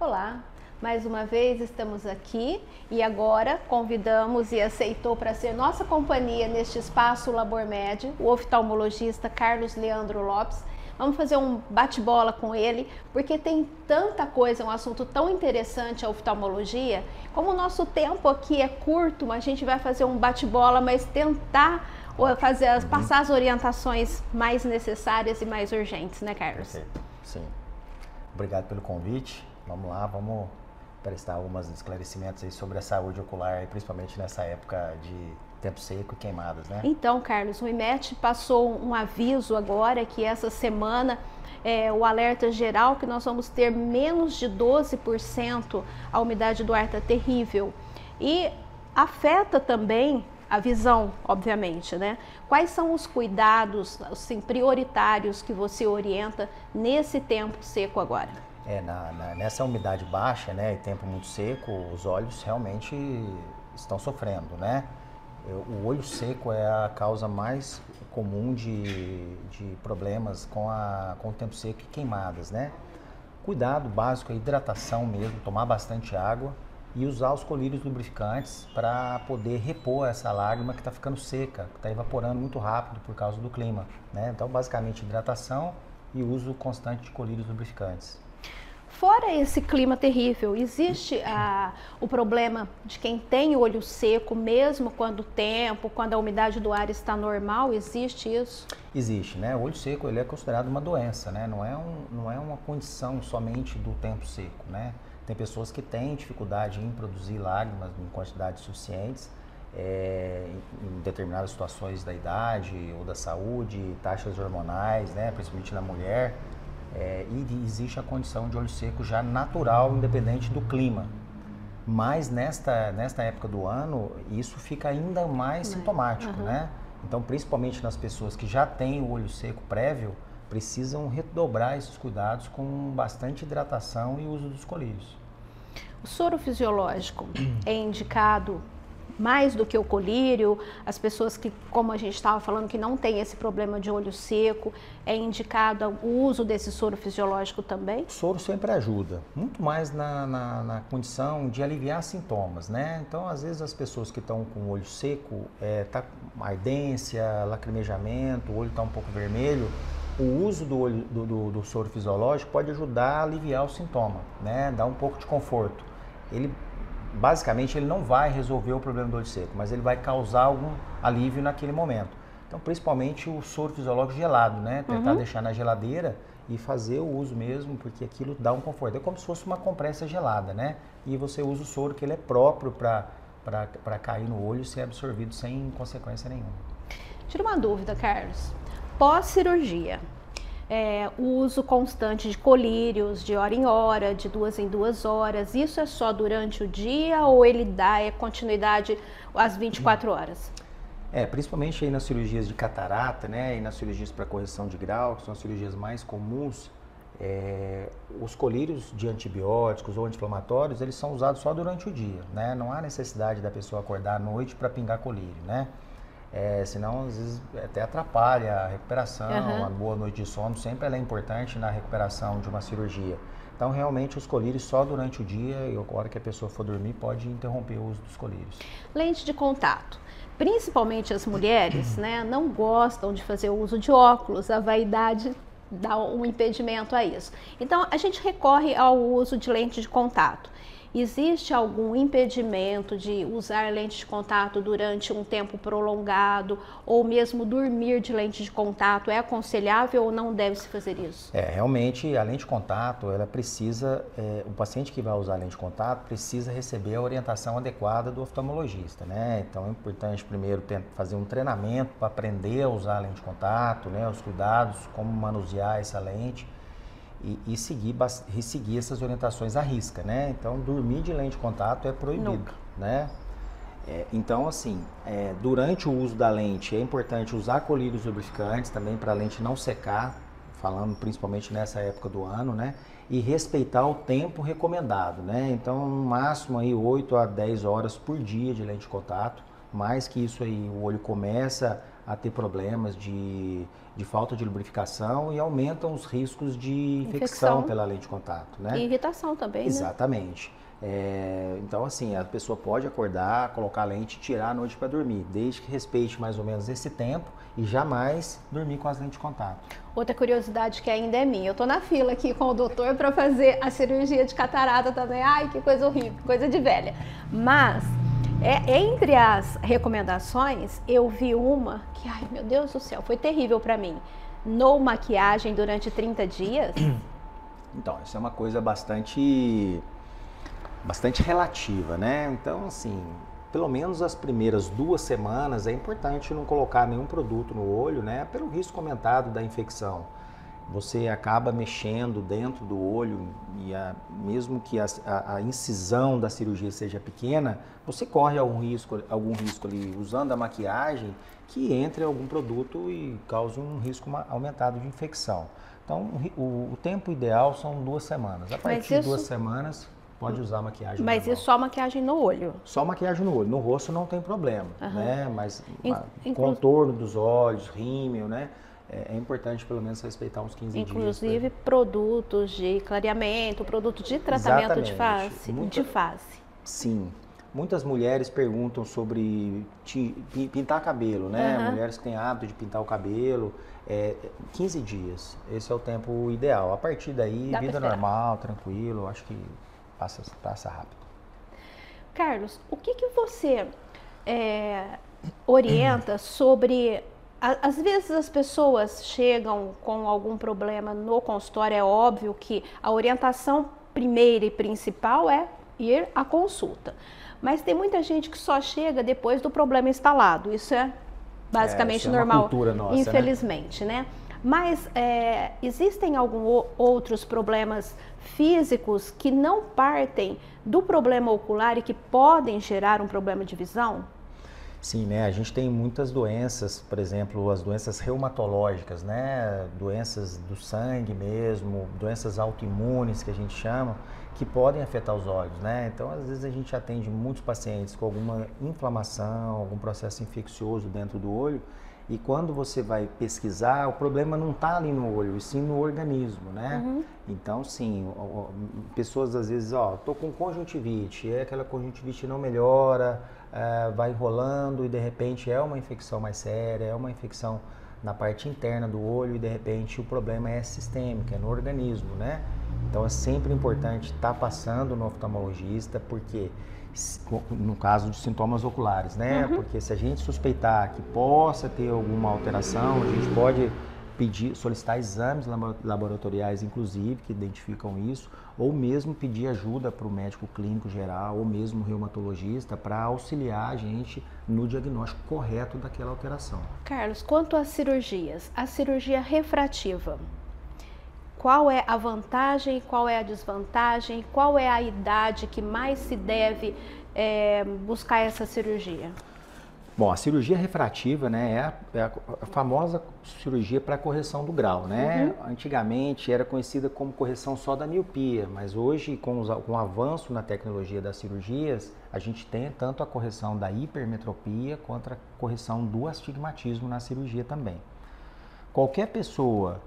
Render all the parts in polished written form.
Olá, mais uma vez estamos aqui e agora convidamos e aceitou para ser nossa companhia neste espaço LaborMed, o oftalmologista Carlos Leandro Lopes. Vamos fazer um bate-bola com ele, porque tem tanta coisa, um assunto tão interessante a oftalmologia. Como o nosso tempo aqui é curto, a gente vai fazer um bate-bola, mas tentar passar as orientações mais necessárias e mais urgentes, né, Carlos? Perfeito. Sim. Obrigado pelo convite. Vamos lá, vamos prestar alguns esclarecimentos aí sobre a saúde ocular, principalmente nessa época de tempo seco e queimadas, né? Então, Carlos, o IMET passou um aviso agora que essa semana o alerta geral que nós vamos ter menos de 12%, a umidade do ar está terrível e afeta também a visão, obviamente, né? Quais são os cuidados assim, prioritários que você orienta nesse tempo seco agora? Nessa umidade baixa, né, e tempo muito seco, os olhos realmente estão sofrendo, né? O olho seco é a causa mais comum de problemas com o tempo seco e queimadas, né? Cuidado básico é hidratação mesmo, tomar bastante água e usar os colírios lubrificantes para poder repor essa lágrima que está ficando seca, que está evaporando muito rápido por causa do clima, né? Então, basicamente, hidratação e uso constante de colírios lubrificantes. Fora esse clima terrível, existe o problema de quem tem o olho seco, mesmo quando a umidade do ar está normal, existe isso? Existe, né? O olho seco ele é considerado uma doença, né? Não é uma condição somente do tempo seco, né? Tem pessoas que têm dificuldade em produzir lágrimas em quantidades suficientes, em determinadas situações da idade ou da saúde, taxas hormonais, né? Principalmente na mulher. E existe a condição de olho seco já natural, independente do clima. Mas nesta época do ano, isso fica ainda mais sintomático, né? Então, principalmente nas pessoas que já têm o olho seco prévio, precisam redobrar esses cuidados com bastante hidratação e uso dos colírios. O soro fisiológico é indicado mais do que o colírio? As pessoas que, como a gente estava falando, que não tem esse problema de olho seco, é indicado o uso desse soro fisiológico também? O soro sempre ajuda, muito mais na condição de aliviar sintomas, né? Então, às vezes, as pessoas que estão com o olho seco, tá com ardência, lacrimejamento, o olho está um pouco vermelho, o uso do soro fisiológico pode ajudar a aliviar o sintoma, né? Dar um pouco de conforto. Basicamente, ele não vai resolver o problema do olho seco, mas ele vai causar algum alívio naquele momento. Então, principalmente o soro fisiológico gelado, né? Tentar deixar na geladeira e fazer o uso mesmo, porque aquilo dá um conforto. É como se fosse uma compressa gelada, né? E você usa o soro que ele é próprio para cair no olho e ser absorvido sem consequência nenhuma. Tira uma dúvida, Carlos. Pós-cirurgia, o uso constante de colírios, de hora em hora, de 2 em 2 horas, isso é só durante o dia ou ele dá continuidade às 24 horas? Principalmente aí nas cirurgias de catarata, né, e nas cirurgias para correção de grau, que são as cirurgias mais comuns, os colírios de antibióticos ou anti-inflamatórios, eles são usados só durante o dia, né? Não há necessidade da pessoa acordar à noite para pingar colírio, né? Senão, às vezes, até atrapalha a recuperação, a boa noite de sono, sempre ela é importante na recuperação de uma cirurgia. Então, realmente, os colírios só durante o dia e a hora que a pessoa for dormir, pode interromper o uso dos colírios. Lente de contato. Principalmente as mulheres, né, não gostam de fazer o uso de óculos, a vaidade dá um impedimento a isso. Então, a gente recorre ao uso de lente de contato. Existe algum impedimento de usar lente de contato durante um tempo prolongado ou mesmo dormir de lente de contato? É aconselhável ou não deve se fazer isso? Realmente a lente de contato, ela precisa, o paciente que vai usar a lente de contato precisa receber a orientação adequada do oftalmologista, né? Então é importante primeiro fazer um treinamento para aprender a usar a lente de contato, né? Os cuidados, como manusear essa lente. E seguir essas orientações à risca, né? Então, dormir de lente de contato é proibido, Nunca. né? Então, assim, durante o uso da lente é importante usar colírios lubrificantes também para a lente não secar, falando principalmente nessa época do ano, né? E respeitar o tempo recomendado, né? Então, no máximo aí 8 a 10 horas por dia de lente de contato. Mais que isso aí, o olho começa a ter problemas de falta de lubrificação e aumentam os riscos de infecção pela lente de contato, né? E irritação também, Exatamente. Então, assim, a pessoa pode acordar, colocar a lente e tirar à noite para dormir, desde que respeite mais ou menos esse tempo e jamais dormir com as lentes de contato. Outra curiosidade que ainda é minha, eu tô na fila aqui com o doutor para fazer a cirurgia de catarata também. Ai, que coisa horrível, coisa de velha. Mas, entre as recomendações, eu vi uma que, ai meu Deus do céu, foi terrível para mim. No maquiagem durante 30 dias. Então, isso é uma coisa bastante relativa, né? Então, assim, pelo menos as primeiras 2 semanas é importante não colocar nenhum produto no olho, né? Pelo risco aumentado da infecção. Você acaba mexendo dentro do olho e mesmo que a incisão da cirurgia seja pequena, você corre algum risco ali usando a maquiagem que entre algum produto e cause um risco aumentado de infecção. Então, o tempo ideal são 2 semanas. A partir de 2 semanas, pode usar maquiagem. Mas normal. isso só maquiagem no olho? Só maquiagem no olho. No rosto não tem problema, né? Mas contorno dos olhos, rímel, né? É importante pelo menos respeitar uns 15 dias. Inclusive produtos de clareamento, produto de tratamento de face. Sim. Muitas mulheres perguntam sobre pintar cabelo, né? Mulheres que têm hábito de pintar o cabelo. 15 dias, esse é o tempo ideal. A partir daí, vida normal, tranquilo, acho que passa rápido. Carlos, o que você orienta sobre... Às vezes as pessoas chegam com algum problema no consultório, é óbvio que a orientação primeira e principal é ir à consulta. Mas tem muita gente que só chega depois do problema instalado, isso é basicamente normal, uma cultura nossa, infelizmente, né? Mas existem alguns outros problemas físicos que não partem do problema ocular e que podem gerar um problema de visão? Sim, né? A gente tem muitas doenças, por exemplo, as doenças reumatológicas, né? Doenças do sangue mesmo, doenças autoimunes que a gente chama, que podem afetar os olhos, né? Então, às vezes a gente atende muitos pacientes com alguma inflamação, algum processo infeccioso dentro do olho, e quando você vai pesquisar, o problema não está ali no olho, e sim no organismo, né? Então, sim, pessoas às vezes, tô com conjuntivite, aquela conjuntivite não melhora, vai enrolando e de repente é uma infecção mais séria, é uma infecção na parte interna do olho e de repente o problema é sistêmico, é no organismo, né? Então é sempre importante estar passando no oftalmologista, porque no caso de sintomas oculares, né? Porque se a gente suspeitar que possa ter alguma alteração, a gente pode solicitar exames laboratoriais, inclusive, que identificam isso, ou mesmo pedir ajuda para o médico clínico geral, ou mesmo o reumatologista, para auxiliar a gente no diagnóstico correto daquela alteração. Carlos, quanto às cirurgias, a cirurgia refrativa, qual é a vantagem, qual é a desvantagem, qual é a idade que mais se deve buscar essa cirurgia? Bom, a cirurgia refrativa, né, é a famosa cirurgia para correção do grau, né? Antigamente era conhecida como correção só da miopia, mas hoje, com o avanço na tecnologia das cirurgias, a gente tem tanto a correção da hipermetropia quanto a correção do astigmatismo na cirurgia também. Qualquer pessoa,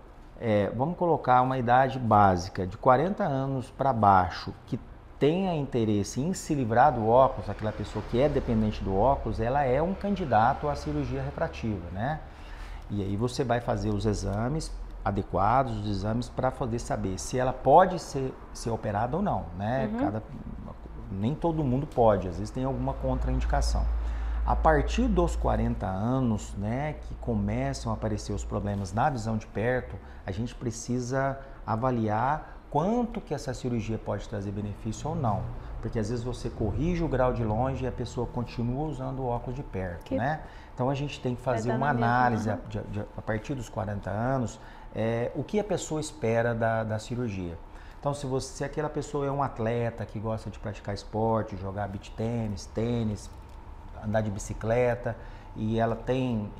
vamos colocar uma idade básica de 40 anos para baixo, que tenha interesse em se livrar do óculos, aquela pessoa que é dependente do óculos, ela é um candidato à cirurgia refrativa, né? E aí você vai fazer os exames adequados, os exames para poder saber se ela pode ser operada ou não, né? Nem todo mundo pode, às vezes tem alguma contraindicação. A partir dos 40 anos, né, que começam a aparecer os problemas na visão de perto, a gente precisa avaliar quanto que essa cirurgia pode trazer benefício ou não. Porque às vezes você corrige o grau de longe e a pessoa continua usando o óculos de perto, né? Então a gente tem que fazer uma análise a partir dos 40 anos, o que a pessoa espera da cirurgia. Então se aquela pessoa é um atleta que gosta de praticar esporte, jogar beach tênis, andar de bicicleta, e ela tem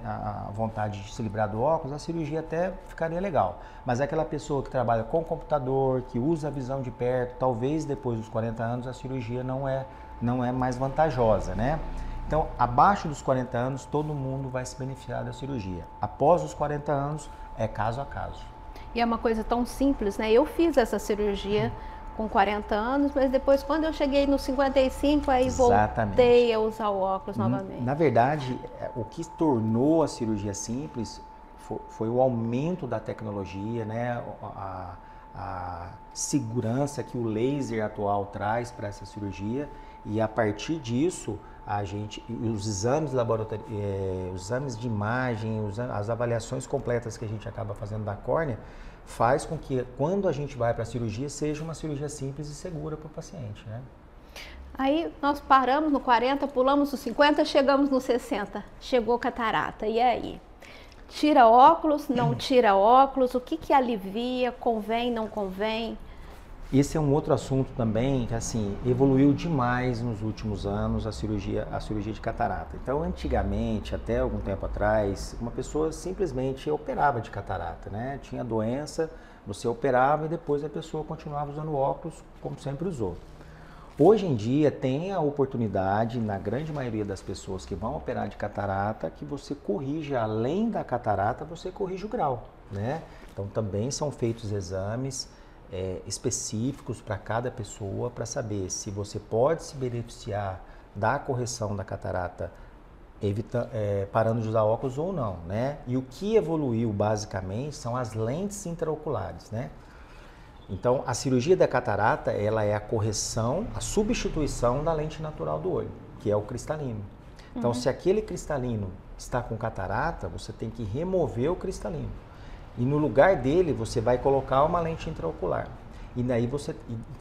a vontade de se livrar do óculos, a cirurgia até ficaria legal. Mas aquela pessoa que trabalha com computador, que usa a visão de perto, talvez depois dos 40 anos a cirurgia não é mais vantajosa, né? Então, abaixo dos 40 anos, todo mundo vai se beneficiar da cirurgia. Após os 40 anos, é caso a caso. E é uma coisa tão simples, né? Eu fiz essa cirurgia com 40 anos, mas depois, quando eu cheguei nos 55, aí voltei a usar o óculos novamente. Na verdade, o que tornou a cirurgia simples foi o aumento da tecnologia, né? A segurança que o laser atual traz para essa cirurgia, e a partir disso, os exames os exames de imagem, as avaliações completas que a gente acaba fazendo da córnea, faz com que quando a gente vai para a cirurgia, seja uma cirurgia simples e segura para o paciente, né? Aí nós paramos no 40, pulamos os 50, chegamos no 60, chegou catarata, e aí? Tira óculos, não tira óculos, o que alivia, convém, não convém? Esse é um outro assunto também que, assim, evoluiu demais nos últimos anos, a cirurgia de catarata. Então, antigamente, até algum tempo atrás, uma pessoa simplesmente operava de catarata, né? Tinha doença, você operava e depois a pessoa continuava usando óculos como sempre usou. Hoje em dia, tem a oportunidade, na grande maioria das pessoas que vão operar de catarata, que você corrija, além da catarata, você corrige o grau, né? Então, também são feitos exames específicos para cada pessoa, para saber se você pode se beneficiar da correção da catarata parando de usar óculos ou não, né? E o que evoluiu basicamente são as lentes intraoculares, né? Então, a cirurgia da catarata, ela é a correção, a substituição da lente natural do olho, que é o cristalino. Então, se aquele cristalino está com catarata, você tem que remover o cristalino. E no lugar dele, você vai colocar uma lente intraocular. E daí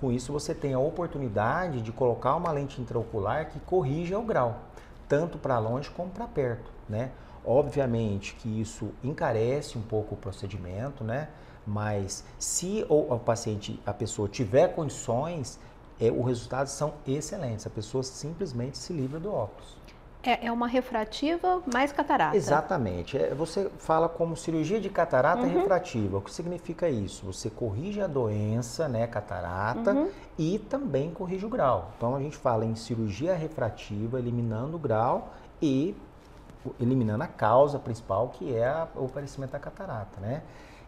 com isso você tem a oportunidade de colocar uma lente intraocular que corrija o grau, tanto para longe como para perto, né? Obviamente que isso encarece um pouco o procedimento, né? Mas se a pessoa tiver condições, os resultados são excelentes. A pessoa simplesmente se livra do óculos. É uma refrativa mais catarata. Exatamente. Você fala como cirurgia de catarata refrativa. O que significa isso? Você corrige a doença, né, catarata, e também corrige o grau. Então a gente fala em cirurgia refrativa, eliminando o grau e eliminando a causa principal, que é o aparecimento da catarata, né?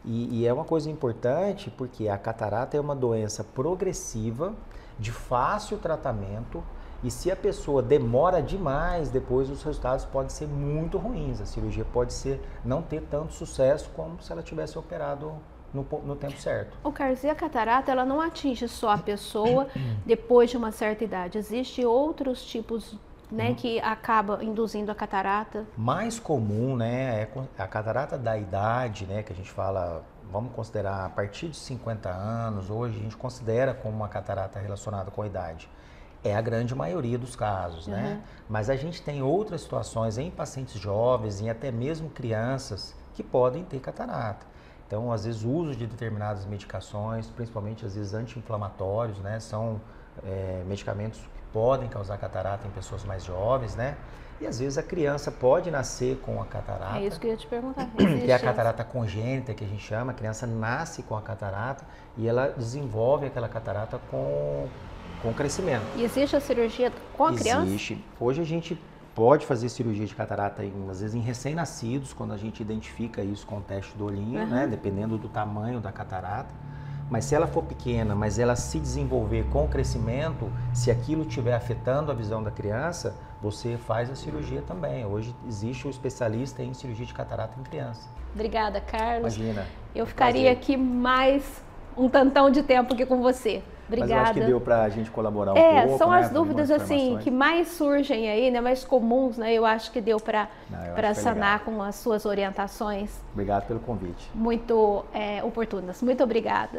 E é uma coisa importante porque a catarata é uma doença progressiva, de fácil tratamento, e se a pessoa demora demais, depois os resultados podem ser muito ruins. A cirurgia pode não ter tanto sucesso como se ela tivesse operado no tempo certo. O Carlos, e a catarata, ela não atinge só a pessoa depois de uma certa idade. Existem outros tipos, né, que acaba induzindo a catarata? Mais comum, né, é a catarata da idade, né, que a gente fala, vamos considerar a partir de 50 anos, hoje a gente considera como uma catarata relacionada com a idade. É a grande maioria dos casos, né? Mas a gente tem outras situações em pacientes jovens e até mesmo crianças que podem ter catarata. Então, às vezes, o uso de determinadas medicações, principalmente às vezes anti-inflamatórios, né? São medicamentos que podem causar catarata em pessoas mais jovens, né? E às vezes a criança pode nascer com a catarata. É isso que eu ia te perguntar. Que é a catarata congênita, que a gente chama. A criança nasce com a catarata e ela desenvolve aquela catarata com crescimento. E existe a cirurgia com a criança? Existe. Hoje a gente pode fazer cirurgia de catarata, às vezes em recém-nascidos, quando a gente identifica isso com o teste do olhinho, né? Dependendo do tamanho da catarata. Mas se ela for pequena, mas ela se desenvolver com o crescimento, se aquilo estiver afetando a visão da criança, você faz a cirurgia também. Hoje existe um especialista em cirurgia de catarata em criança. Obrigada, Carlos. Imagina. Eu ficaria aqui mais um tantão de tempo aqui com você. Obrigada. Mas eu acho que deu para a gente colaborar um pouco. São né, as dúvidas assim que mais surgem aí, né, mais comuns, né? Eu acho que deu para sanar com as suas orientações. Obrigado pelo convite. Muito oportunas. Muito obrigada.